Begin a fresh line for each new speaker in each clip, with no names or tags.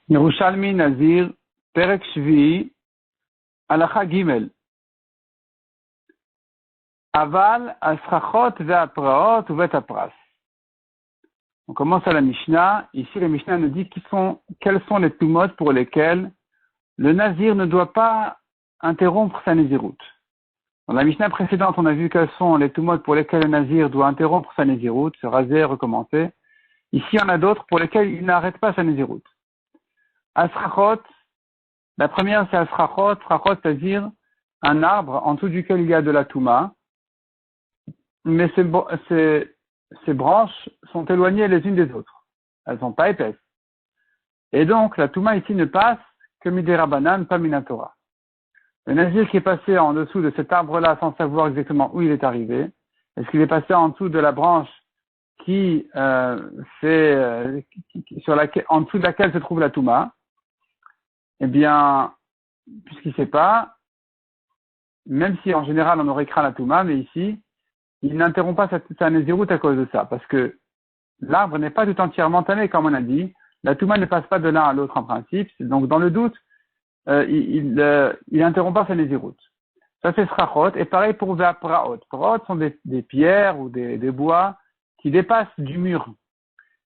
Yerushalmi Nazir, Perek Shvi, Halacha Gimel. Aval, Asrachot, Ve'apraot, ou Ve'apras. On commence à la Mishnah. Ici, la Mishnah nous dit quels sont les tumot pour lesquels le Nazir ne doit pas interrompre sa Nézirout. Dans la Mishnah précédente, on a vu quels sont les tumot pour lesquels le Nazir doit interrompre sa Nézirout, se raser, recommencer. Ici, on a d'autres pour lesquels il n'arrête pas sa Nézirout. Asrachot, la première c'est Asrachot, Asrachot c'est-à-dire un arbre en dessous duquel il y a de la Touma, mais ces branches sont éloignées les unes des autres. Elles ne sont pas épaisses. Et donc, la Touma ici ne passe que Midera Banan, pas Minatora. Le Nazir qui est passé en dessous de cet arbre-là sans savoir exactement où il est arrivé, est-ce qu'il est passé en dessous de la branche en dessous de laquelle se trouve la Touma? Eh bien, puisqu'il ne sait pas, même si en général on aurait craint la Touma, mais ici, il n'interrompt pas sa Nézirout à cause de ça, parce que l'arbre n'est pas tout entièrement tamé, comme on a dit. La Touma ne passe pas de l'un à l'autre en principe, donc dans le doute, il n'interrompt pas sa Nézirout. Ça c'est Srachot, et pareil pour Ve'apraot. Praot sont des pierres ou des bois qui dépassent du mur.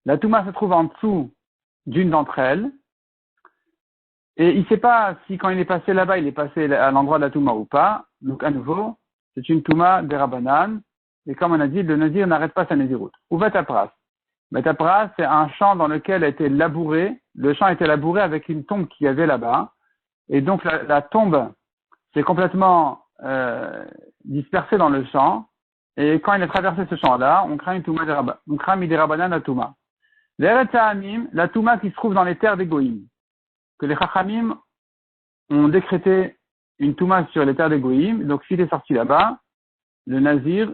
La Touma se trouve en dessous d'une d'entre elles, et il ne sait pas si quand il est passé là-bas, il est passé à l'endroit de la Touma ou pas. Donc à nouveau, c'est une Touma des Rabbanan. Et comme on a dit, le Nazir n'arrête pas sa Nézirout. Ou Vatapras. Vatapras, c'est un champ dans lequel a été labouré. Le champ a été labouré avec une tombe qu'il y avait là-bas. Et donc la tombe s'est complètement dispersée dans le champ. Et quand il a traversé ce champ-là, on craint une Touma des Rabbanan. On craint des Rabbanan la Touma. La Touma qui se trouve dans les terres des Goïm. Que les Chachamim ont décrété une Touma sur les terres des Goïm. Donc s'il est sorti là-bas, le Nazir,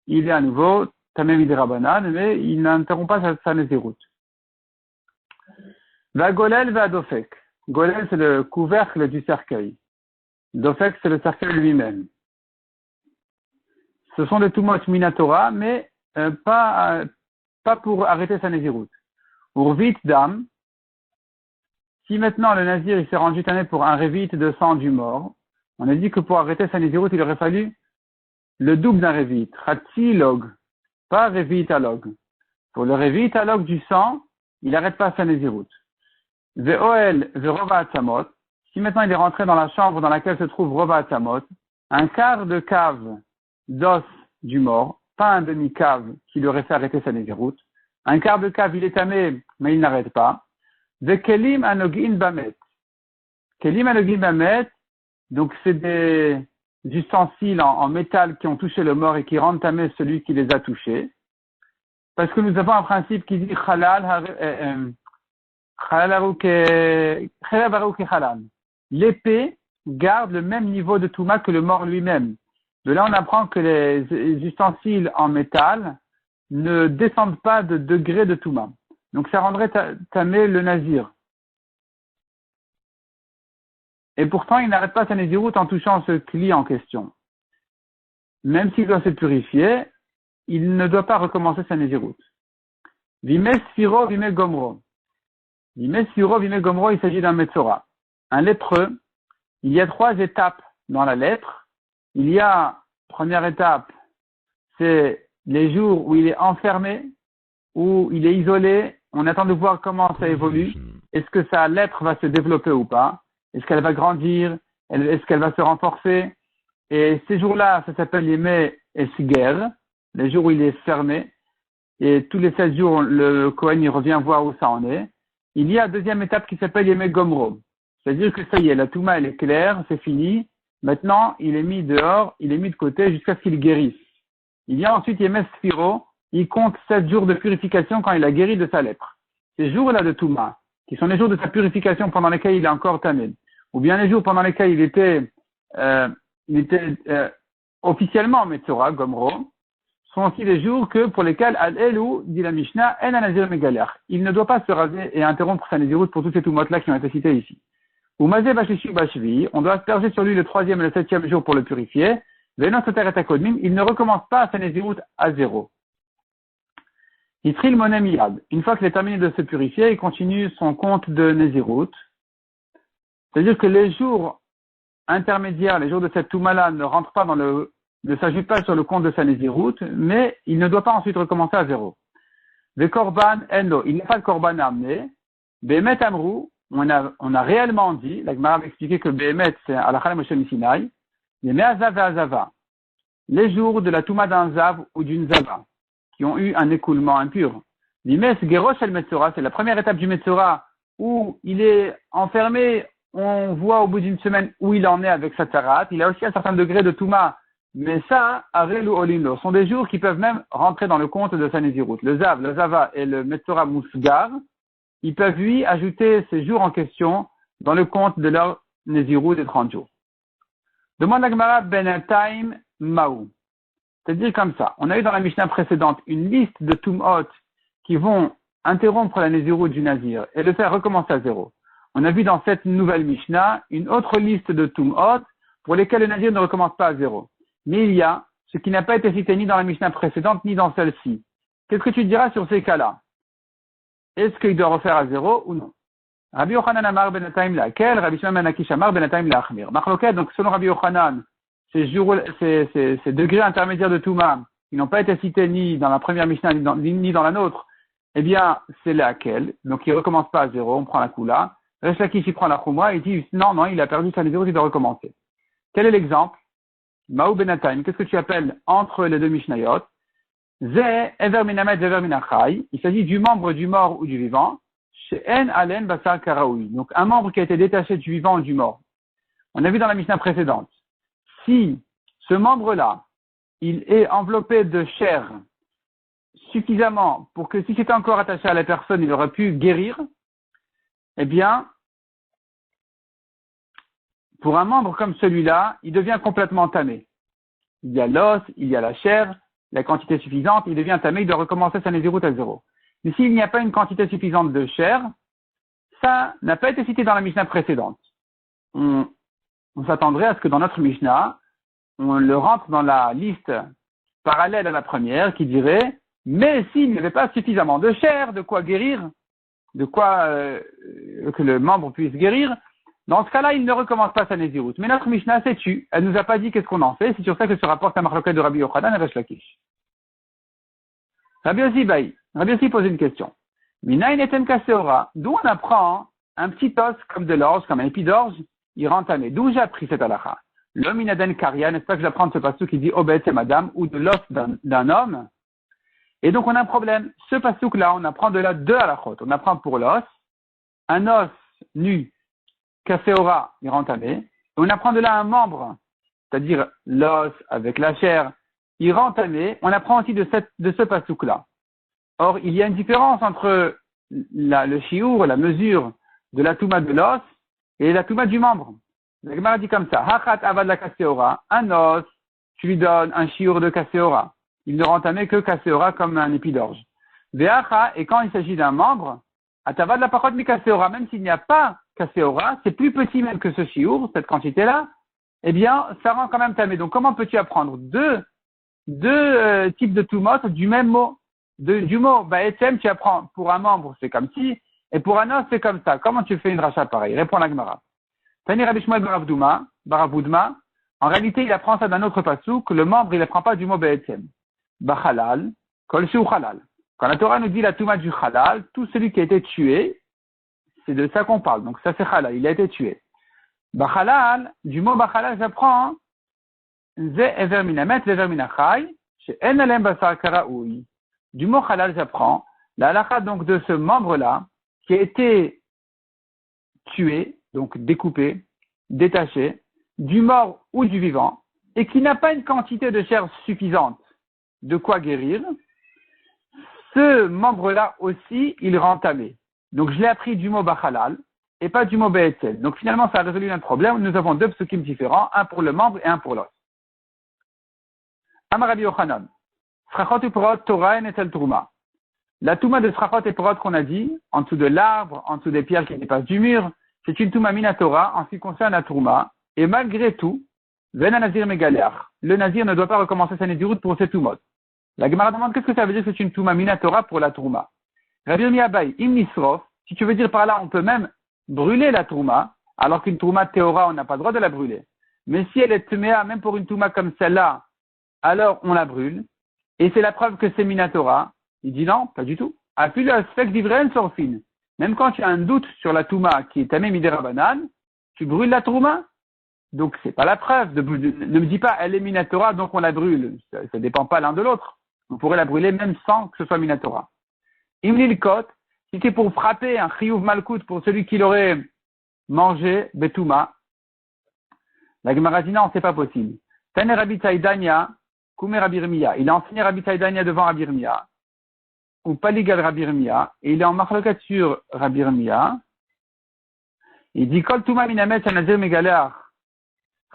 il est à nouveau Tamé Midei Rabbanan, mais il n'interrompt pas sa Nézirout. Va Golel, va Dofek. Golel, c'est le couvercle du cercueil. Dofek, c'est le cercueil lui-même. Ce sont des Tumot Minatora, mais pas pour arrêter sa Nézirout. Urvit Dam. Si maintenant le Nazir il s'est rendu tamé pour un révit de sang du mort, on a dit que pour arrêter sa Nézirout, il aurait fallu le double d'un révit, Chatsi log, pas révit à log. Pour le révit à log du sang, il n'arrête pas sa Nézirout. Ve'oel ve'rova atzamot, si maintenant il est rentré dans la chambre dans laquelle se trouve rova atzamot, un quart de cave d'os du mort, pas un demi-cave qui lui aurait fait arrêter sa Nézirout, un quart de cave il est tamé, mais il n'arrête pas. Ve'kelim anogin bamet. Kelim anogin bamet, donc c'est des ustensiles en métal qui ont touché le mort et qui rendent tamé celui qui les a touchés. Parce que nous avons un principe qui dit l'épée garde le même niveau de Touma que le mort lui-même. De là, on apprend que les ustensiles en métal ne descendent pas de degré de Touma. Donc ça rendrait tamé le Nazir. Et pourtant, il n'arrête pas sa Nézirout en touchant ce cli en question. Même s'il doit se purifier, il ne doit pas recommencer sa Nézirout. Vime Sfiro, Vime Gomro. Vime Sfiro, Vime Gomro, il s'agit d'un Metzora. Un lépreux, il y a 3 étapes dans la lèpre. Il y a, première étape, c'est les jours où il est enfermé, où il est isolé. On attend de voir comment ça évolue. Est-ce que sa lèpre va se développer ou pas? Est-ce qu'elle va grandir? Est-ce qu'elle va se renforcer? Et ces jours-là, ça s'appelle Yemé Esger, les jours où il est fermé. Et tous les 16 jours, le Kohen il revient voir où ça en est. Il y a deuxième étape qui s'appelle Yemé Gomro. C'est-à-dire que ça y est, la Touma elle est claire, c'est fini. Maintenant, il est mis dehors, il est mis de côté jusqu'à ce qu'il guérisse. Il y a ensuite Yemé Sfiro, il compte 7 jours de purification quand il a guéri de sa lèpre. Ces jours-là de Touma, qui sont les jours de sa purification pendant lesquels il est encore tamé, ou bien les jours pendant lesquels il était officiellement Metzora, Gomro, sont aussi les jours pour lesquels Al-Elou, dit la Mishnah, En Nazir Megalach. Il ne doit pas se raser et interrompre sa Nézirout pour toutes ces Tumot-là qui ont été citées ici. Ou Mazé Bachishu Bashvi, on doit asperger sur lui le 3e et le 7e jour pour le purifier. Venon Soter et Akodmim, il ne recommence pas sa Nézirout à 0. Yitril monem yad. Une fois qu'il est terminé de se purifier, il continue son compte de Nézirut. C'est-à-dire que les jours intermédiaires, les jours de cette Touma-là ne s'ajoutent pas sur le compte de sa Nézirut, mais il ne doit pas ensuite recommencer à zéro. Le korban endo, il n'y a pas de korban à amener. Behemet amrou, on a réellement dit, la Gemara m'a expliqué que Behemet, c'est Alachal Moshe Misinaï, les Me'azav et Azava, les jours de la Touma d'un Zav ou d'une Zava, qui ont eu un écoulement impur. L'Imes Gerosh el Metzora, c'est la première étape du Metzora, où il est enfermé, on voit au bout d'une semaine où il en est avec sa tarat. Il a aussi un certain degré de Touma, mais ça, Arelu Olinlo, sont des jours qui peuvent même rentrer dans le compte de sa Nézirut. Le Zav, le Zava et le Metzora Mousgar, ils peuvent lui ajouter ces jours en question dans le compte de leur Nézirut des 30 jours. Demande la Gemara Benataim Maou. C'est-à-dire comme ça. On a eu dans la Mishnah précédente une liste de Tum'ot qui vont interrompre la Nézirut du Nazir et le faire recommencer à zéro. On a vu dans cette nouvelle Mishnah une autre liste de Tum'ot pour lesquels le Nazir ne recommence pas à zéro. Mais il y a ce qui n'a pas été cité ni dans la Mishnah précédente ni dans celle-ci. Qu'est-ce que tu diras sur ces cas-là? Est-ce qu'il doit refaire à zéro ou non? Rabbi Yochanan Amar Benataim Lakel, Rabbi Shimon Ben Akish Amar Benataim Lachmir. Machloket, donc selon Rabbi Yochanan, ces degrés intermédiaires de Touma, qui n'ont pas été cités ni dans la première Mishnah ni dans la nôtre, eh bien, c'est laquelle. Donc, il ne recommence pas à zéro, on prend la Kula. Resh Lakish, il prend la Chouma, il dit, non, il a perdu sa zéro, il doit recommencer. Quel est l'exemple? Maou Benataim, qu'est-ce que tu appelles entre les deux Mishnayot? Ze, Ever Minamet, Ever Minachai. Il s'agit du membre du mort ou du vivant. Chez En Alen Basar Karaoui. Donc, un membre qui a été détaché du vivant ou du mort. On a vu dans la Mishnah précédente. Si ce membre-là, il est enveloppé de chair suffisamment pour que si c'était encore attaché à la personne, il aurait pu guérir, eh bien, pour un membre comme celui-là, il devient complètement tamé. Il y a l'os, il y a la chair, la quantité suffisante, il devient tamé, il doit recommencer sa Nézirut à zéro. Mais s'il n'y a pas une quantité suffisante de chair, ça n'a pas été cité dans la Mishnah précédente. On s'attendrait à ce que dans notre Mishnah, on le rentre dans la liste parallèle à la première qui dirait « Mais s'il n'y avait pas suffisamment de chair, de quoi guérir, de quoi que le membre puisse guérir, dans ce cas-là, il ne recommence pas sa Nézirut. » Mais notre Mishnah s'est tue. Elle nous a pas dit qu'est-ce qu'on en fait. C'est sur ça que se rapporte la marloquette de Rabbi Yochanan et Resh Lakish. Rabbi Yossi pose une question. Minaïn etem kaseora. D'où on apprend un petit os comme de l'orge, comme un épi d'orge, il rentre tamé. D'où j'ai appris cette halakha? L'homme inaden karia, n'est-ce pas que j'apprends de ce passage qui dit Obed c'est madame, ou de l'os d'un homme? Et donc on a un problème. Ce passouk-là, on apprend de là deux halakhot. On apprend pour l'os, un os nu, kaseora, il rentre tamé. Et on apprend de là un membre, c'est-à-dire l'os avec la chair, il rentre tamé. On apprend aussi de ce passouk-là. Or, il y a une différence entre le shiur, la mesure de la touma de l'os, et la touma du membre. La Gemara dit comme ça, Hachat avad la kaseora, un os, tu lui donnes un shiur de kaseora. Il ne rentamait que kaseora comme un épi d'orge. Veacha, et quand il s'agit d'un membre, atavad la parot mi kaseora, même s'il n'y a pas kaseora, c'est plus petit même que ce shiur, cette quantité-là, eh bien, ça rend quand même tamé. Donc, comment peux-tu apprendre deux types de tumot du même mot? Du mot, etzem, tu apprends pour un membre, c'est comme si, et pour un os, c'est comme ça. Comment tu fais une rachat pareil? Répond la Gemara. Tani Rabbi Shmuel Baravdouma, en réalité, il apprend ça d'un autre passouk, que le membre, il apprend pas du mot be'etzem. Bachalal, kol shu halal. Quand la Torah nous dit la touma du halal, tout celui qui a été tué, c'est de ça qu'on parle. Donc ça c'est halal, il a été tué. Bachalal, du mot bachalal, j'apprends, ze ever minamet, ever minachai, chez en alem basar karaoui. Du mot halal, j'apprends la halakha donc de ce membre-là, qui a été tué, donc découpé, détaché, du mort ou du vivant, et qui n'a pas une quantité de chair suffisante de quoi guérir, ce membre-là aussi, il rend tamé. Donc je l'ai appris du mot bachalal, et pas du mot be'etzel. Donc finalement, ça a résolu un problème. Nous avons deux psukim différents, un pour le membre et un pour l'os. Amar Rabbi Yochanan, Srachot u'porot Torah enetel Trouma. La touma de Srachot et Porot qu'on a dit, en dessous de l'arbre, en dessous des pierres qui dépassent du mur, c'est une touma mina Torah en ce qui concerne la touma. Et malgré tout, ven nazir megaleach. Le nazir ne doit pas recommencer sa nézirut pour cette toumot. La Gemara demande qu'est-ce que ça veut dire que c'est une Touma Minatora pour la Trouma. Rabbi Yirmiyah Abaye, Im Nisrof, si tu veux dire par là, on peut même brûler la Trouma, alors qu'une Trouma Théora, on n'a pas le droit de la brûler. Mais si elle est Tméa, même pour une Touma comme celle-là, alors on la brûle. Et c'est la preuve que c'est Minatora. Il dit non, pas du tout. Appuie le aspect d'Ivraine Sorfine. Même quand tu as un doute sur la Touma qui est Tamé Midera Banane, tu brûles la Trouma. Donc c'est pas la preuve. Ne me dis pas, elle est Minatora, donc on la brûle. Ça ne dépend pas l'un de l'autre. On pourrait la brûler même sans que ce soit Minatora. Imlil Kot, si c'est pour frapper un Chiyuv Malkout pour celui qui l'aurait mangé, Betouma, la Gemara dit non, c'est pas possible. Tane Rabbi Taïdania, Kume Rabbi Yirmiyah. Il a enseigné Rabbi Taïdania devant Rabbi Yirmiyah, ou Paligal Rabbi Yirmiyah, et il est en marloquette sur Rabbi Yirmiyah. Il dit, Kol Touma Minamet Nazir Megaleach,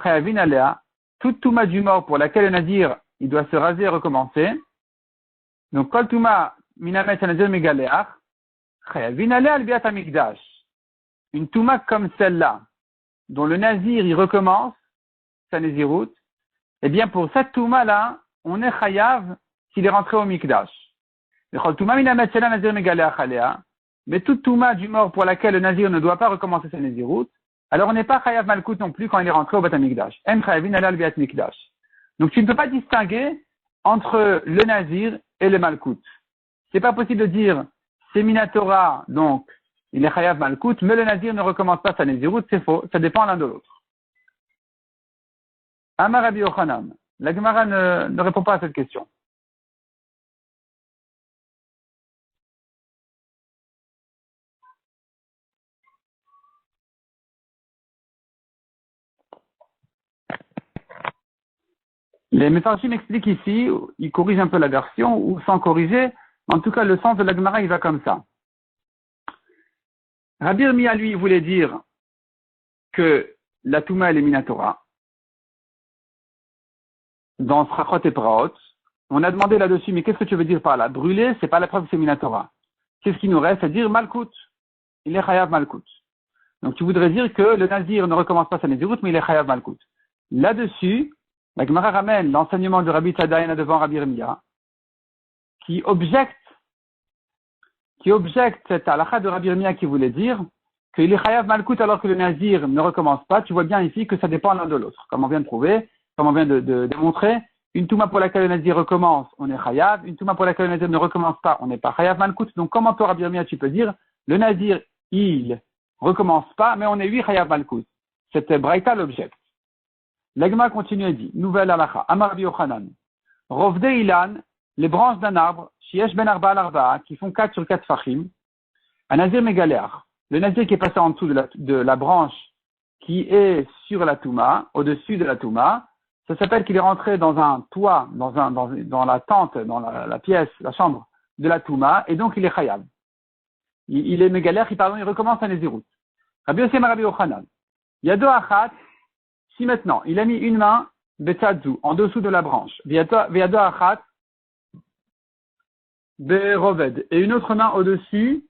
Chayavin Alea, toute Touma du mort pour laquelle le Nazir, il doit se raser et recommencer. Donc, Kol Touma Minamet Nazir Megaleach, Chayavin Alea Albiat Amikdash. Une Touma comme celle-là, dont le Nazir, il recommence sa Nézirout, eh bien, pour cette Touma-là, on est Chayav s'il est rentré au Mikdash. Mais toute Touma du mort pour laquelle le Nazir ne doit pas recommencer sa Nézirout, alors on n'est pas Chayav Malkout non plus quand il est rentré au Bat Mikdash. Donc tu ne peux pas distinguer entre le Nazir et le Malkout. C'est pas possible de dire c'est Minatora, donc il est Chayav Malkout, mais le Nazir ne recommence pas sa Nézirout, c'est faux, ça dépend l'un de l'autre. Amar Rabbi Yochanan. La Gemara ne répond pas à cette question. Les Mefarshim expliquent ici, ils corrigent un peu la version, ou sans corriger, en tout cas le sens de la Gemara il va comme ça. Rabbi Yirmiyah, lui, voulait dire que la Touma elle est Minatora. Dans Srachot et Praot, on a demandé là-dessus, mais qu'est-ce que tu veux dire par là? Brûler, c'est pas la preuve que c'est Minatora. Qu'est-ce qui nous reste? C'est-à-dire Malkout. Il est Chayav Malkout. Donc tu voudrais dire que le Nazir ne recommence pas sa Nézirout, mais il est Chayav Malkout. Là-dessus, la Gemara ramène l'enseignement de Rabbi Tzadayana devant Rabbi Yirmiyah, qui objecte cette halakha de Rabbi Yirmiyah qui voulait dire qu'il est Chayav Malkout alors que le Nazir ne recommence pas. Tu vois bien ici que ça dépend l'un de l'autre. Comme on vient de prouver, comme on vient de démontrer, une Touma pour laquelle le Nazir recommence, on est Chayav. Une Touma pour laquelle le Nazir ne recommence pas, on n'est pas Chayav Malkout. Donc comment toi Rabbi Yirmiyah tu peux dire, le Nazir, il recommence pas, mais on est lui Chayav Malkout. C'était Braïta l'objecte. L'Agma continue et dit, nouvelle halakha, Amar Rabbi Yochanan, Rovde Ilan, les branches d'un arbre, Shiesh ben Arba al Arba, qui font 4 sur 4 fachim, un Nazir Megaléar, le Nazir qui est passé en dessous de la branche qui est sur la Touma, au-dessus de la Touma, ça s'appelle qu'il est rentré dans un toit, dans la tente, dans la pièce, la chambre de la Touma, et donc il est Chayav. Il est Megaléar, il recommence à Nézirut. Rabbi Yossi Rabbi Yochanan, Yado Achat, si maintenant, il a mis une main, Betadzu, en dessous de la branche, Viado Achat, Beroved, et une autre main au-dessus,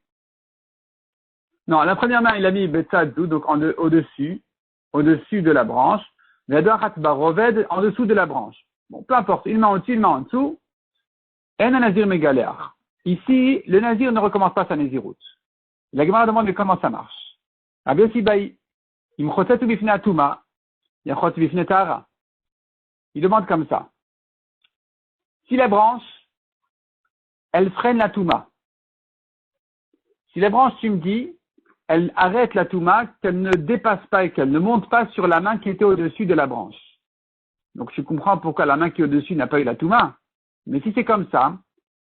non, la première main, il a mis Betadzu, donc au-dessus de la branche, Viado Achat Baroved, en dessous de la branche. Bon, peu importe, une main au-dessus, une main en dessous, En Nazir Megaléar. Ici, le Nazir ne recommence pas sa Nézirut. La Gemara demande mais comment ça marche. Rabbi Yossi Baï, Imchotetu Bifne Atuma, Yachot Bifne Tahara. Il demande comme ça. Si la branche, elle freine la Touma. Si la branche, tu me dis, elle arrête la Touma, qu'elle ne dépasse pas et qu'elle ne monte pas sur la main qui était au-dessus de la branche. Donc je comprends pourquoi la main qui est au-dessus n'a pas eu la Touma. Mais si c'est comme ça,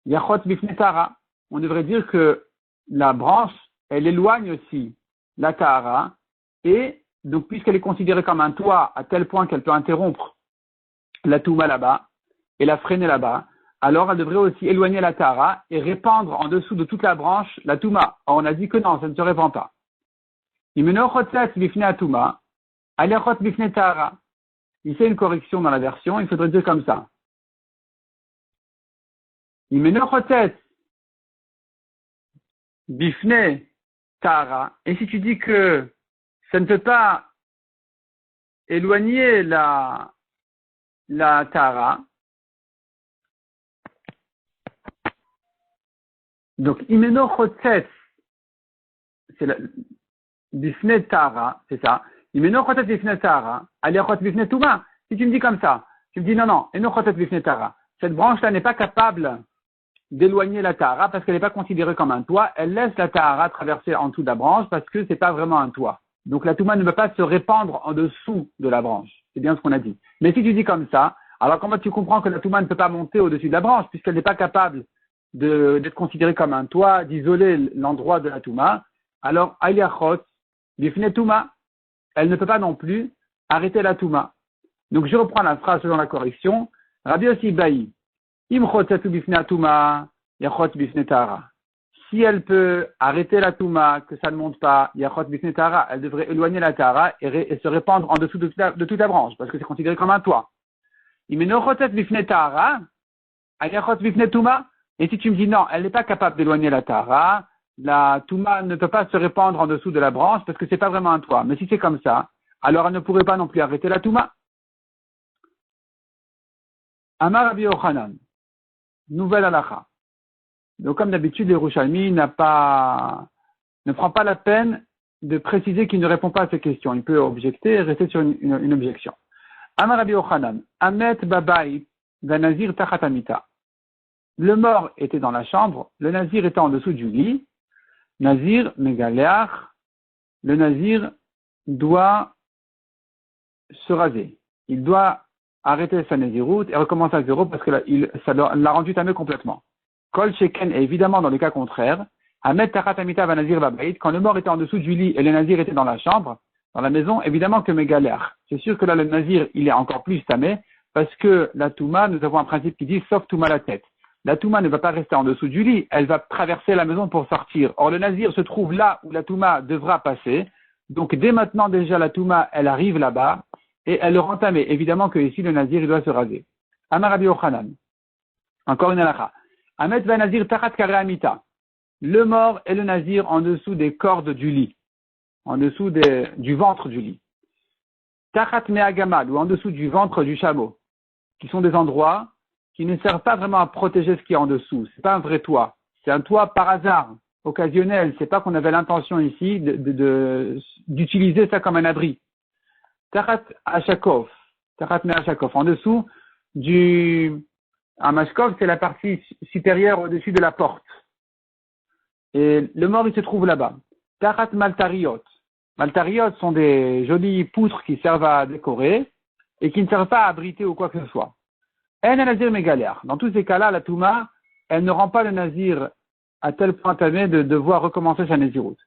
Yachot Bifne Tahara, on devrait dire que la branche, elle éloigne aussi la Tahara, et donc puisqu'elle est considérée comme un toit à tel point qu'elle peut interrompre la Touma là-bas et la freiner là-bas, alors elle devrait aussi éloigner la Tahara et répandre en dessous de toute la branche la Touma. Or on a dit que non, ça ne se répand pas. Il y a une correction dans la version, il faudrait dire comme ça. Bifne Tahara. Et si tu dis que ça ne peut pas éloigner la Tahara, Donc, imeno chotzetz, c'est la, bifne tara, c'est ça. Imeno chotzetz bifne tara, aliachot bifne tuma. Si tu me dis comme ça, tu me dis non, eno chotzetz bifne tara. Cette branche-là n'est pas capable d'éloigner la tahara parce qu'elle n'est pas considérée comme un toit. Elle laisse la tahara traverser en dessous de la branche parce que c'est pas vraiment un toit. Donc la touma ne peut pas se répandre en dessous de la branche. C'est bien ce qu'on a dit. Mais si tu dis comme ça, alors comment tu comprends que la touma ne peut pas monter au-dessus de la branche puisqu'elle n'est pas capable d'être considérée comme un toit, d'isoler l'endroit de la touma? Alors ayachot bifne touma, elle ne peut pas non plus arrêter la touma. Donc je reprends la phrase selon la correction. Rabbi Yossi Baï, im chotzatu bifne touma, yachot bifne tahara. Si elle peut arrêter la touma, que ça ne monte pas, yachot bifne tahara, elle devrait éloigner la tahara et se répandre en dessous de toute la branche, parce que c'est considéré comme un toit. Imeno chotzat bifne tahara, yachot bifne touma. Et si tu me dis non, elle n'est pas capable d'éloigner la tahara, la touma ne peut pas se répandre en dessous de la branche, parce que c'est pas vraiment un toit. Mais si c'est comme ça, alors elle ne pourrait pas non plus arrêter la touma. Amar Rabbi Yochanan, nouvelle halakha. Donc, comme d'habitude, le Yerushalmi ne prend pas la peine de préciser qu'il ne répond pas à ces questions. Il peut objecter et rester sur une objection. Amar Rabbi Yochanan, Amet Babaï, Nazir Tachatamita. Le mort était dans la chambre, le Nazir était en dessous du lit. Nazir Megaleach, le Nazir doit se raser. Il doit arrêter sa Naziroute et recommencer à zéro parce que ça l'a rendu tamé complètement. Kol Sheken est évidemment dans le cas contraire. Ahmed Tachatamita va Nazir Babaït, quand le mort était en dessous du lit et le Nazir était dans la chambre, dans la maison, évidemment que Megalère. C'est sûr que là, le Nazir, il est encore plus tamé parce que la Touma, nous avons un principe qui dit sauf Touma la tête. La Touma ne va pas rester en dessous du lit, elle va traverser la maison pour sortir. Or, le Nazir se trouve là où la Touma devra passer. Donc, dès maintenant, déjà, la Touma, elle arrive là-bas et elle le rend tamé. Évidemment que ici, le Nazir, il doit se raser. Amar Rabbi Yochanan. Encore une halakha. Ahmed va Nazir Tachat Kareamita. Le mort et le Nazir en dessous des cordes du lit. En dessous du ventre du lit. Tachat Meagamad, ou en dessous du ventre du chameau. Qui sont des endroits qui ne servent pas vraiment à protéger ce qui est en dessous. C'est pas un vrai toit. C'est un toit par hasard, occasionnel. C'est pas qu'on avait l'intention ici d'utiliser ça comme un abri. Tachat Ashakov. Tachat Meashakov. En dessous un mashkov, c'est la partie supérieure au-dessus de la porte. Et le mort, il se trouve là-bas. Tachat Maltariot. Maltariot sont des jolies poutres qui servent à décorer et qui ne servent pas à abriter ou quoi que ce soit. En Nazir Megalère. Dans tous ces cas-là, la Touma, elle ne rend pas le Nazir à tel point tamé de devoir recommencer sa Naziroute.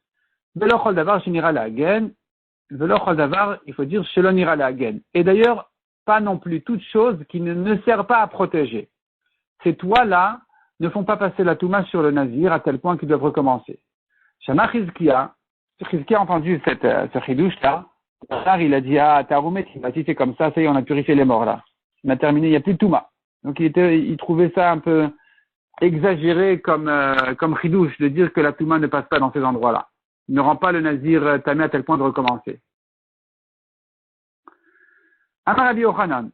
Velo chol davar shenira lahagen. Velo chol davar, il faut dire shelon ira lahagen. Et d'ailleurs, pas non plus toute chose qui ne sert pas à protéger. Ces toits-là ne font pas passer la Touma sur le Nazir à tel point qu'ils doivent recommencer. Shama Chizkia a entendu ce chidouche-là. Il a dit, Taroumet, si c'est comme ça, y est, on a purifié les morts là. On a terminé, il n'y a plus de Touma. Donc il trouvait ça un peu exagéré comme chidouche de dire que la Touma ne passe pas dans ces endroits-là. Il ne rend pas le Nazir tamé à tel point de recommencer. Amar Rabbi Yochanan.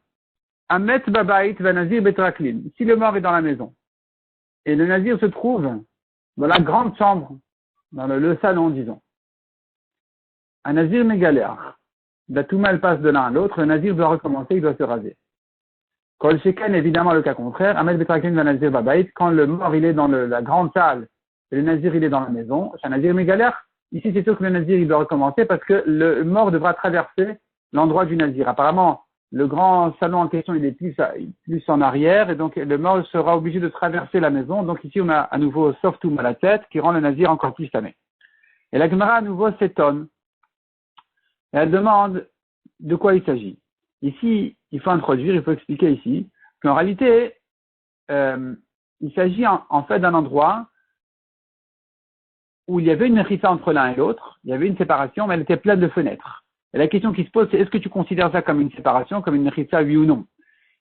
Amet Babaït va Nazir Betraklin. Si le mort est dans la maison et le Nazir se trouve dans la grande chambre, dans le salon, disons, un Nazir Megaléach, la Touma elle passe de l'un à l'autre, le Nazir doit recommencer, il doit se raser. Kol Sheken, évidemment le cas contraire, Amet Betraklin va Nazir Babaït, quand le mort il est dans la grande salle et le Nazir il est dans la maison, c'est un Nazir Megaléach. Ici c'est sûr que le Nazir il doit recommencer parce que le mort devra traverser l'endroit du Nazir. Apparemment, le grand salon en question, il est plus en arrière, et donc le mort sera obligé de traverser la maison. Donc ici, on a à nouveau sauf Touma à la tête, qui rend le Nazir encore plus tamé. Et la Gemara à nouveau s'étonne. Et elle demande de quoi il s'agit. Ici, il faut introduire, il faut expliquer ici, qu'en réalité, il s'agit en fait d'un endroit où il y avait une rissa entre l'un et l'autre, il y avait une séparation, mais elle était pleine de fenêtres. Et la question qui se pose, c'est est-ce que tu considères ça comme une séparation, comme une rissa, oui ou non?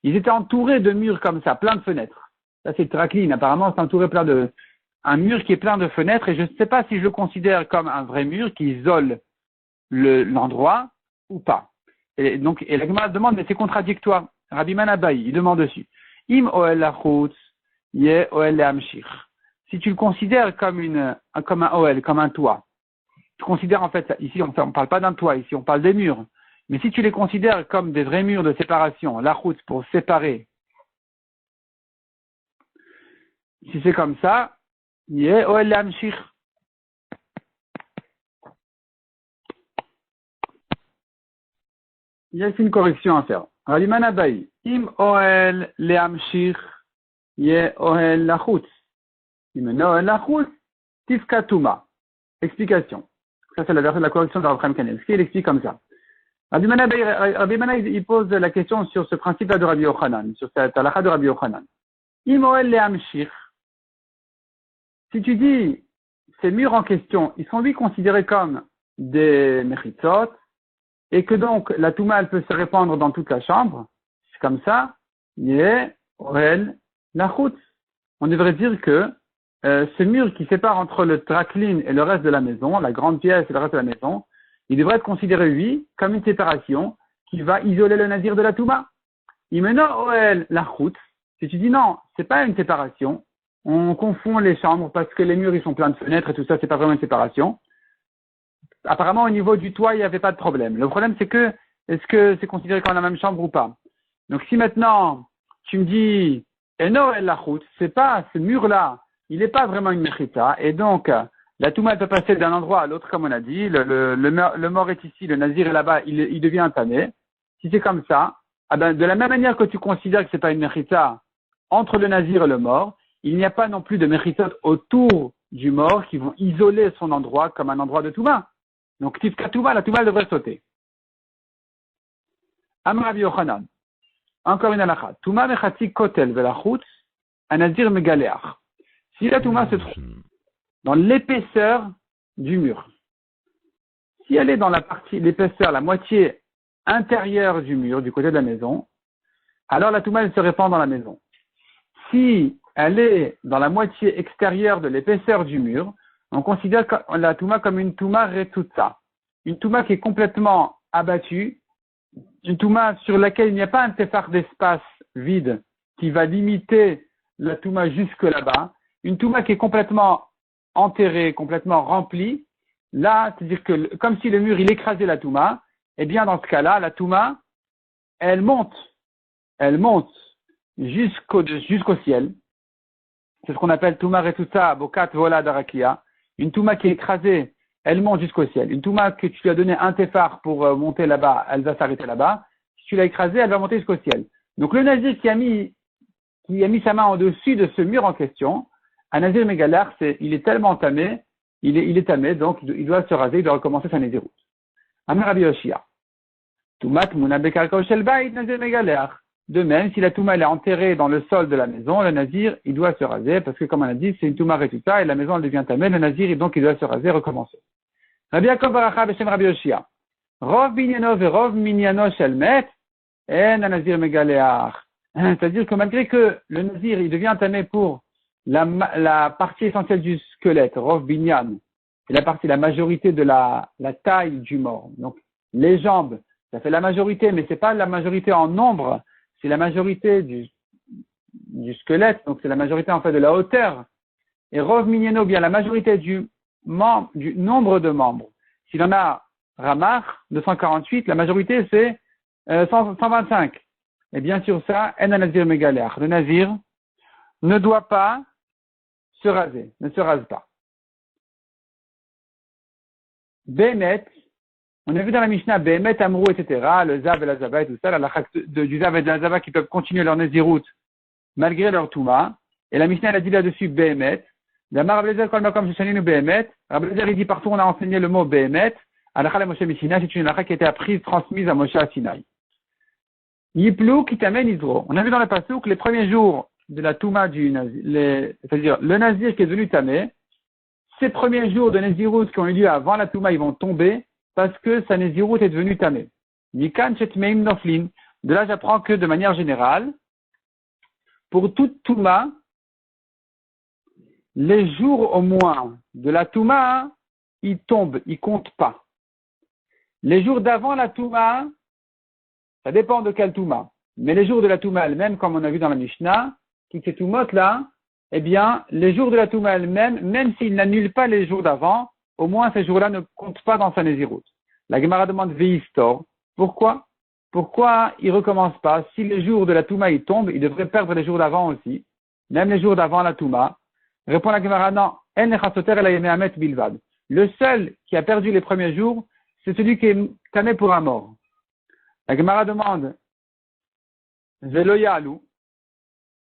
Ils étaient entourés de murs comme ça, plein de fenêtres. Ça, c'est Traklin. Apparemment, c'est entouré un mur qui est plein de fenêtres, et je ne sais pas si je le considère comme un vrai mur qui isole l'endroit ou pas. Et la Gemara demande, mais c'est contradictoire. Rabbi Manabaï, il demande dessus. Im oel lachutz, ye oel lehamshir. si tu le considères comme un OL, comme un toit, tu considères en fait, ici on ne parle pas d'un toit, ici on parle des murs, mais si tu les considères comme des vrais murs de séparation, la route pour séparer, si c'est comme ça, il y a OL Lamshir. Il y a ici une correction à faire. Raliman Abaï, im OL Lamshir, il y a OL Lachutz. Im OL Lachutz, Tifkatuma. Explication. Ça, c'est la version de la correction de Rav Kanel. Il explique comme ça. Rabbi Mana, il pose la question sur ce principe-là de Rabbi Yochanan, sur cette halakha de Rabbi Yochanan. Imoel le'amshir. Si tu dis, ces murs en question, ils sont lui considérés comme des mechitzot, et que donc la touma, elle peut se répandre dans toute la chambre, c'est comme ça, yeh, oel, lachutz. On devrait dire que ce mur qui sépare entre le traklin et le reste de la maison, la grande pièce et le reste de la maison, il devrait être considéré, lui, comme une séparation qui va isoler le nazir de la touma. Imeno oel lachutz. Si tu dis non, c'est pas une séparation, on confond les chambres parce que les murs ils sont pleins de fenêtres et tout ça, c'est pas vraiment une séparation. Apparemment, au niveau du toit, il n'y avait pas de problème. Le problème, c'est que, est-ce que c'est considéré comme la même chambre ou pas? Donc, si maintenant, tu me dis, Eno el lachutz, c'est pas ce mur-là, il n'est pas vraiment une mechita, et donc, la touma peut passer d'un endroit à l'autre, comme on a dit, le mort est ici, le nazir est là-bas, il devient entamé. Si c'est comme ça, ah ben, de la même manière que tu considères que c'est pas une mechita entre le nazir et le mort, il n'y a pas non plus de mechitot autour du mort qui vont isoler son endroit comme un endroit de touma. Donc, tifka touma, la touma devrait sauter. Amar Rabbi Yochanan. Encore une halakha. Touma mechati kotel velachutz, anazir megaleach. Si la touma se trouve dans l'épaisseur du mur, si elle est dans la partie, l'épaisseur, la moitié intérieure du mur, du côté de la maison, alors la touma, elle se répand dans la maison. Si elle est dans la moitié extérieure de l'épaisseur du mur, on considère la touma comme une touma retutsa. Une touma qui est complètement abattue, une touma sur laquelle il n'y a pas un tefar d'espace vide qui va limiter la touma jusque là-bas. Une touma qui est complètement enterrée, complètement remplie. Là, c'est-à-dire que comme si le mur il écrasait la touma, eh bien dans ce cas-là, la touma, elle monte jusqu'au ciel. C'est ce qu'on appelle touma retutsa bokat vola darakia. Une touma qui est écrasée, elle monte jusqu'au ciel. Une touma que tu lui as donné un tefar pour monter là-bas, elle va s'arrêter là-bas. Si tu l'as écrasée, elle va monter jusqu'au ciel. Donc le nazir qui a mis sa main au-dessus de ce mur en question, un nazir mégalar, il est tellement tamé, il est tamé, donc il doit se raser, il doit recommencer sa naziroute. Amar Rabbi Yoshia. Toumat muna bekarko shel bayit nazir mégalar. De même, si la touma elle est enterrée dans le sol de la maison, le nazir, il doit se raser, parce que comme on a dit, c'est une touma retuta, et la maison elle devient tamée, le nazir, donc il doit se raser, recommencer. Rabbi Yaakov Baracha b'shem Rabbi Yoshia. Rov binyano verov minyano shel met, en nazir megaleach. C'est-à-dire que malgré que le nazir, il devient tamé pour la partie essentielle du squelette, rov binyan, c'est la majorité de la taille du mort. Donc, les jambes, ça fait la majorité, mais c'est pas la majorité en nombre, c'est la majorité du squelette, donc c'est la majorité en fait de la hauteur. Et Rov Minyano, bien la majorité du nombre de membres. S'il en a Ramach, 248, la majorité c'est 125. Et bien sûr ça, En Nazir Megaleach. Le Nazir ne doit pas se raser, ne se rase pas. Behemet, on a vu dans la Mishnah, Behemet, Amrou, etc., le Zav et la Zaba et tout ça, la du Zav et de la Zaba qui peuvent continuer leur Nézirut malgré leur Touma. Et la Mishnah, elle a dit là-dessus Behemet. D'Amar Rabbezer, Kol Makom, Sheshaninu Behemet. Rabbezer, il dit partout, on a enseigné le mot Behemet. Alakha la Moshe Mishina, c'est une alakha qui a été apprise, transmise à Moshe à Sinaï. Yiplou, Kitamen, Izro. On a vu dans le passage que les premiers jours de la Touma c'est-à-dire le Nazir qui est devenu Tamé, ces premiers jours de Nézirut qui ont eu lieu avant la Touma, ils vont tomber parce que sa Nézirut est devenue Tamé. Yikan Chetmeim Noflin. De là, j'apprends que de manière générale, pour toute Touma, les jours au moins de la Touma, ils tombent, ils comptent pas. Les jours d'avant la Touma, ça dépend de quelle Touma. Mais les jours de la Touma elle-même, comme on a vu dans la Mishnah, toutes ces Toumot là, eh bien, les jours de la Touma elle-même, même s'il n'annule pas les jours d'avant, au moins ces jours-là ne comptent pas dans sa Nézirut. La Gemara demande Veistor. Pourquoi? Pourquoi il recommence pas? Si les jours de la Touma ils tombent, il devrait perdre les jours d'avant aussi, même les jours d'avant la Touma. Répond la Gemara, non. Bilvad. Le seul qui a perdu les premiers jours, c'est celui qui est tamé pour un mort. La Gemara demande Veloyalu.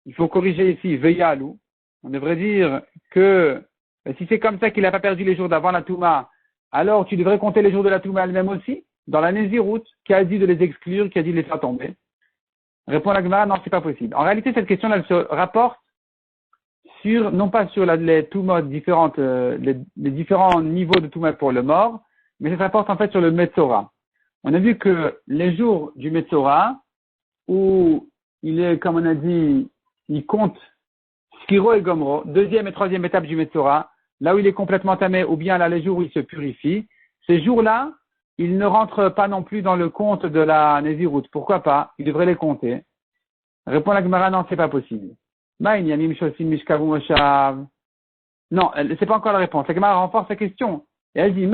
Il faut corriger ici Veyalu. On devrait dire que si c'est comme ça qu'il n'a pas perdu les jours d'avant la Touma, alors tu devrais compter les jours de la Touma elle-même aussi, dans la Nézirut, qui a dit de les exclure, qui a dit de les faire tomber. Répond la Gemara, non, c'est pas possible. En réalité, cette question, elle se rapporte sur, non pas sur les Toumot différentes, les différents niveaux de Touma pour le mort, mais ça se rapporte en fait sur le Metzora. On a vu que les jours du Metzora, où il est, comme on a dit, il compte Skiro et Gomro, deuxième et troisième étape du Metzora, là où il est complètement tamé, ou bien là les jours où il se purifie, ces jours-là, il ne rentre pas non plus dans le compte de la Nézirut. Pourquoi pas? Il devrait les compter. Répond la Gemara, non, c'est pas possible. Non, c'est pas encore la réponse. La Gemara renforce sa question. Et elle dit,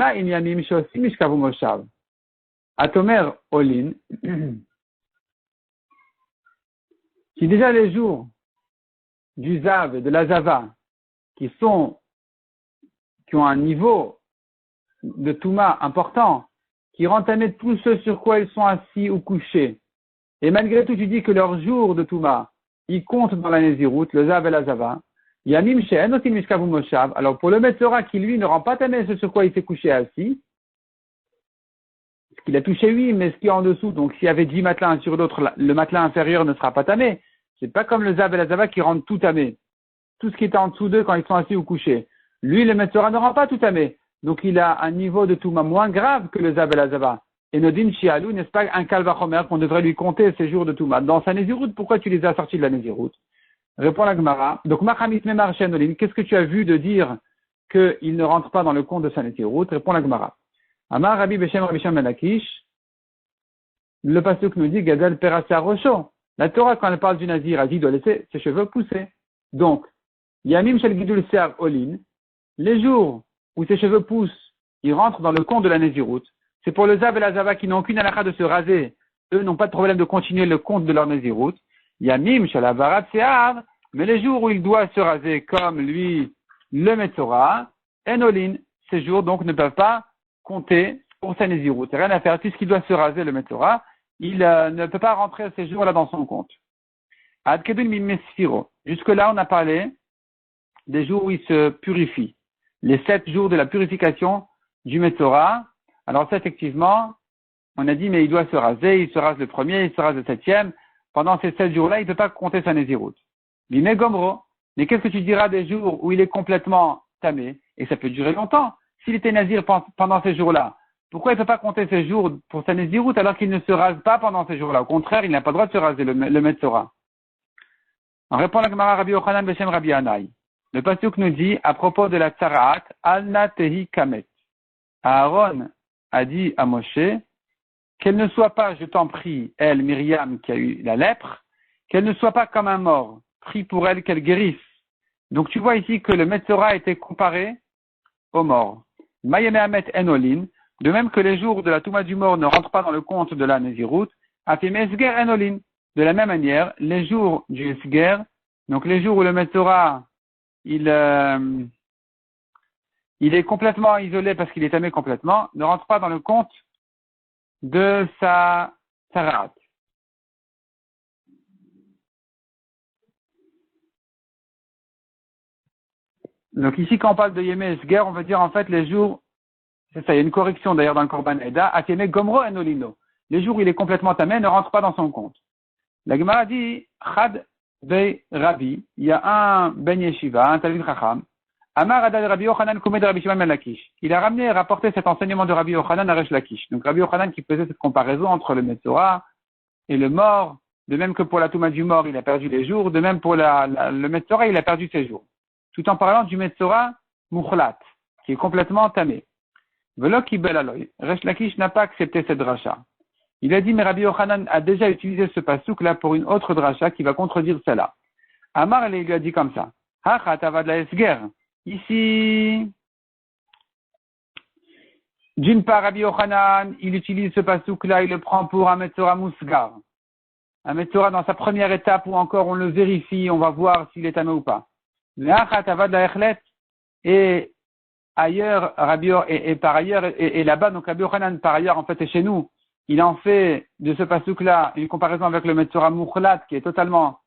Atomer Olin. Si déjà les jours du Zav et de la Zava, qui ont un niveau de Touma important, qui rend tamé tous ceux sur quoi ils sont assis ou couchés, et malgré tout tu dis que leurs jours de Touma, ils comptent dans la Nézirut, le Zav et la Zava, Yamim She'en Otin Mishkavu Moshav, alors pour le Metzora qui lui ne rend pas tamé ce sur quoi il s'est couché assis, ce qu'il a touché oui, mais ce qui est en dessous, donc s'il y avait 10 matelas un sur l'autre, le matelas inférieur ne sera pas tamé. C'est pas comme le Zav et la Zava qui rendent tout tamé. Tout ce qui est en dessous d'eux quand ils sont assis ou couchés. Lui, le Metzora ne rend pas tout tamé. Donc il a un niveau de Touma moins grave que le Zav et la Zava. Et Nodin Shialou, n'est-ce pas un Kalvachomer qu'on devrait lui compter ces jours de Touma. Dans sa Nézirut, pourquoi tu les as sortis de la Nézirut? Répond la Gemara. Donc Machamit Memar Shenolin, qu'est-ce que tu as vu de dire qu'il ne rentre pas dans le compte de sa Nézirut? Répond la Gemara. Amar Rabbi Beshem Rabbi Shem Ben Akish, le pasuk nous dit Gadal Perasa Rocho. La Torah, quand elle parle du Nazir, a dit doit laisser ses cheveux pousser. Donc, Yamim Shel Gidul Sear Olin, les jours où ses cheveux poussent, ils rentrent dans le compte de la Nézirut. C'est pour le Zav et la Zava qui n'ont aucune halakha de se raser. Eux n'ont pas de problème de continuer le compte de leur Nézirut. Yamim Shel Avarat Sear, mais les jours où il doit se raser comme lui, le Metzora, Enolin, ces jours donc ne peuvent pas compter pour sa Nézirut. Rien à faire, puisqu'il doit se raser le Metzora, il ne peut pas rentrer ces jours-là dans son compte. Jusque-là, on a parlé des jours où il se purifie. Les 7 jours de la purification du Metzora. Alors ça, effectivement, on a dit, mais il doit se raser, il se rase le premier, il se rase le 7e. Pendant ces 7 jours-là, il ne peut pas compter sa Nézirut. Bimé Gomro. Mais qu'est-ce que tu diras des jours où il est complètement tamé? Et ça peut durer longtemps. S'il était nazir pendant ces jours-là, pourquoi il ne peut pas compter ces jours pour sa Nézirut alors qu'il ne se rase pas pendant ces jours-là? Au contraire, il n'a pas le droit de se raser, le Metzora. En répond la Gemara Rabbi Yochanan Beshem Rabbi Anaï. Le pasuk nous dit, à propos de la Tsaraat, Alna Tehi Kamet. Aaron a dit à Moshe, qu'elle ne soit pas, je t'en prie, elle, Myriam, qui a eu la lèpre, qu'elle ne soit pas comme un mort. Prie pour elle qu'elle guérisse. Donc tu vois ici que le Metzora a été comparé au mort. Mayemehamet Enolin, de même que les jours de la Touma du mort ne rentrent pas dans le compte de la Nézirut, Afim Esger Enolin. De la même manière, les jours du Esger, donc les jours où le Metzora, il est complètement isolé parce qu'il est tamé complètement, ne rentre pas dans le compte de sa Sarat. Donc ici, quand on parle de Yemé Esger, on veut dire en fait les jours, c'est ça, il y a une correction d'ailleurs dans le Korban Eda, Ateme Gomro Enolino. Les jours où il est complètement tamé ne rentrent pas dans son compte. La Gemara dit, Chad Bey Rabbi, il y a un Ben Yeshiva, un Talmid Chacham, Amar Adad Rabbi Yochanan Kumed Rabbi Shimon ben Lakish. Il a ramené et rapporté cet enseignement de Rabbi Yochanan à Resh Lakish. Donc Rabbi Yochanan qui faisait cette comparaison entre le Metzora et le mort, de même que pour la Touma du mort, il a perdu les jours, de même pour le Metzora, il a perdu ses jours. Tout en parlant du Metzora Mukhlat, qui est complètement tamé. Velo Kibel Aloy. Resh Lakish n'a pas accepté cette dracha. Il a dit, mais Rabbi Yochanan a déjà utilisé ce pasouk là pour une autre dracha qui va contredire celle-là. Amar, il lui a dit comme ça. Hachat avad la esger. Ici, d'une part, Rabbi Yochanan, il utilise ce pasouk-là, il le prend pour un Metzora Musgar. Un Metzora dans sa première étape où encore on le vérifie, on va voir s'il est tamé ou pas. Le Hachat avad la echlet. Et ailleurs, par ailleurs, et là-bas, donc Rabbi Yochanan, par ailleurs, en fait, et chez nous, il en fait de ce pasouk-là une comparaison avec le Metzora Mukhlat qui est totalement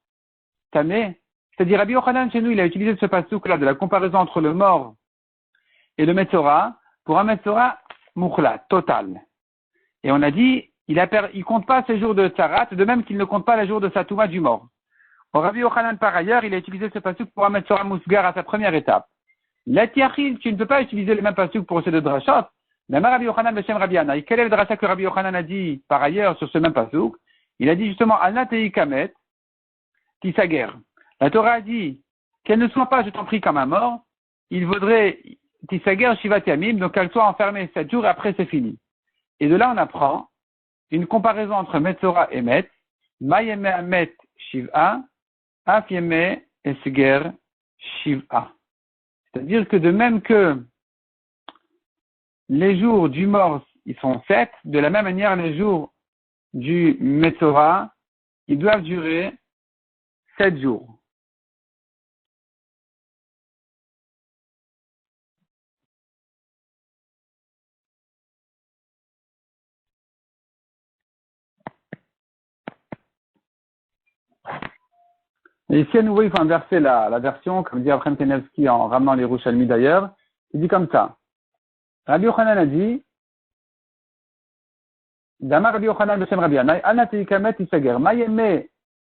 tamé. C'est-à-dire, Rabbi Yochanan, chez nous, il a utilisé ce pasouk-là de la comparaison entre le mort et le Metzora pour un Metzora Mukhlat, total. Et on a dit, il compte pas ses jours de Tzarat, de même qu'il ne compte pas les jours de sa Touma du mort. Au Rabbi Yochanan, par ailleurs, il a utilisé ce pasouk pour un Metzora Musgar à sa première étape. La tiachil, tu ne peux pas utiliser le même pasouk pour ces deux drachot. Même Rabbi Yochanan, Beshem Rabbi Yana. Et quel est le dracha que Rabbi Yochanan a dit par ailleurs sur ce même pasouk? Il a dit justement, Alna tei kamet, tisager. La Torah a dit qu'elle ne soit pas, je t'en prie, comme un mort. Il vaudrait tisager shivat yamim, donc qu'elle soit enfermée 7 jours et après c'est fini. Et de là, on apprend une comparaison entre Metzora et Met. Ma yeme amet shiv'a, af yeme esger shiv'a. C'est-à-dire que de même que les jours du mort, ils sont 7, de la même manière, les jours du Metzora, ils doivent durer 7 jours. Et ici, à nouveau, il faut inverser la version, comme dit Abraham Kenevski en ramenant les Rouchalmi d'ailleurs. Il dit comme ça. Rabbi Yochanan a dit, Damar Rabbi Yochanan Beshem Rabbi Yanai, Ana teikamet isager, ma yeme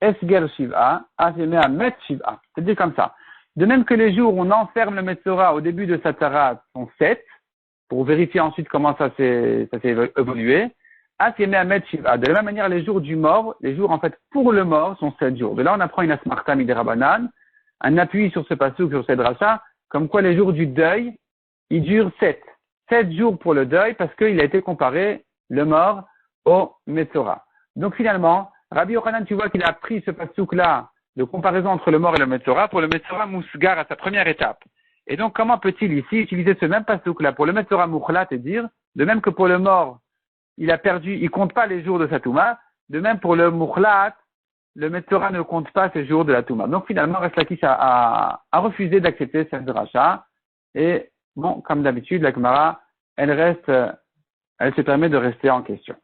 esger shiv'a, af yeme amet shiv'a. C'est-à-dire comme ça. De même que les jours où on enferme le Metzora au début de sa Tzarat sont 7, pour vérifier ensuite comment ça s'est évolué, af yeme amet shiv'a. De la même manière, les jours du mort, les jours en fait pour le mort sont 7 jours. De là, on apprend une asmarta midirabanan, un appui sur ce passouk, sur cette dracha, comme quoi les jours du deuil, ils durent 7. 7 jours pour le deuil parce qu'il a été comparé, le mort, au Metzora. Donc finalement, Rabbi Yochanan, tu vois qu'il a pris ce pasouk-là de comparaison entre le mort et le Metzora pour le Metzora Mousgar à sa première étape. Et donc comment peut-il ici utiliser ce même pasouk-là pour le Metzora Mukhlat et dire, de même que pour le mort, il compte pas les jours de sa Touma, de même pour le Mukhlat, le Metzora ne compte pas ces jours de la Touma. Donc finalement, Resh Lakish a refusé d'accepter cette dracha. Et bon, comme d'habitude, la Gemara, elle se permet de rester en question.